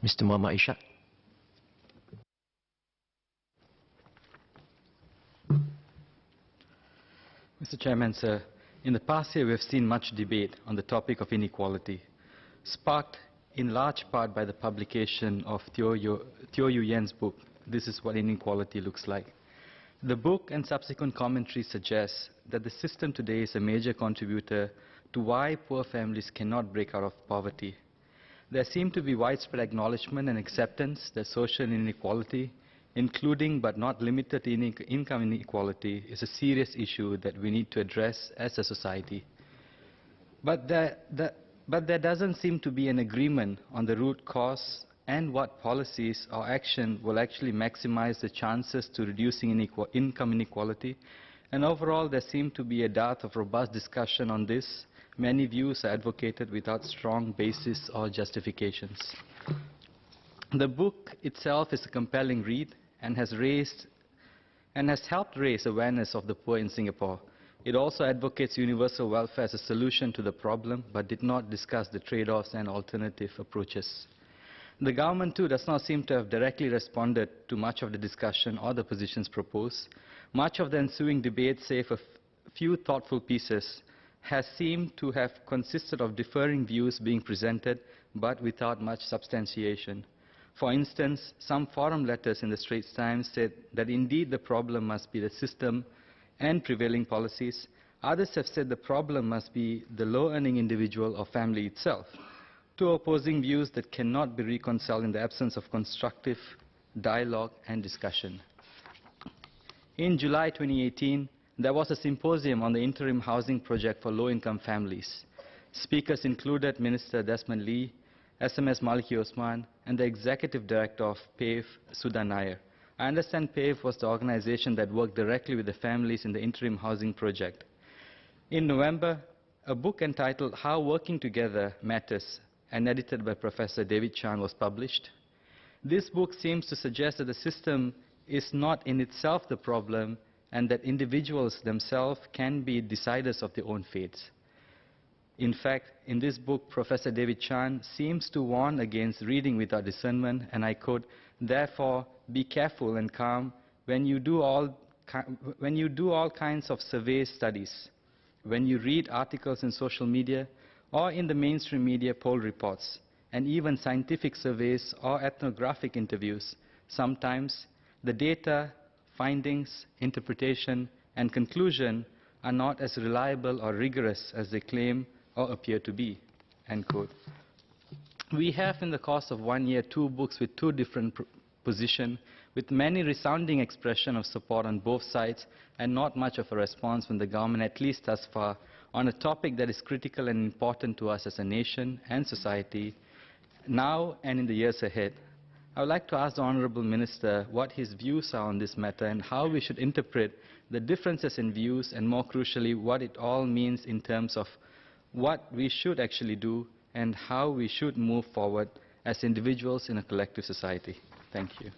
Mr. Mohamed Irshad. Mr. Chairman, sir, in the past year we have seen much debate on the topic of inequality, sparked in large part by the publication of Theo Yu Yen's book, This is What Inequality Looks Like. The book and subsequent commentary suggests that the system today is a major contributor to why poor families cannot break out of poverty. There seems to be widespread acknowledgement and acceptance that social inequality, including but not limited to income inequality, is a serious issue that we need to address as a society. But there doesn't seem to be an agreement on the root cause and what policies or action will actually maximize the chances to reducing income inequality. And overall, there seems to be a dearth of robust discussion on this. Many views are advocated without strong basis or justifications. The book itself is a compelling read and has helped raise awareness of the poor in Singapore. It also advocates universal welfare as a solution to the problem, but did not discuss the trade-offs and alternative approaches. The government, too, does not seem to have directly responded to much of the discussion or the positions proposed. Much of the ensuing debate, save a few thoughtful pieces, has seemed to have consisted of differing views being presented, but without much substantiation. For instance, some forum letters in the Straits Times said that indeed the problem must be the system and prevailing policies. Others have said the problem must be the low-earning individual or family itself. Two opposing views that cannot be reconciled in the absence of constructive dialogue and discussion. In July 2018, there was a symposium on the interim housing project for low-income families. Speakers included Minister Desmond Lee, SMS Maliki Osman, and the Executive Director of PAVE, Sudan Nair. I understand PAVE was the organization that worked directly with the families in the interim housing project. In November, a book entitled How Working Together Matters, and edited by Professor David Chan, was published. This book seems to suggest that the system is not in itself the problem, and that individuals themselves can be deciders of their own fates. In fact, in this book, Professor David Chan seems to warn against reading without discernment, and I quote, "Therefore, be careful and calm when you do all kinds of survey studies, when you read articles in social media or in the mainstream media poll reports, and even scientific surveys or ethnographic interviews. Sometimes the data, findings, interpretation, and conclusion are not as reliable or rigorous as they claim or appear to be." End quote. We have, in the course of 1 year, 2 books with 2 different positions, with many resounding expressions of support on both sides, and not much of a response from the government, at least thus far, on a topic that is critical and important to us as a nation and society, now and in the years ahead. I would like to ask the Honourable Minister what his views are on this matter and how we should interpret the differences in views, and more crucially, what it all means in terms of what we should actually do and how we should move forward as individuals in a collective society. Thank you.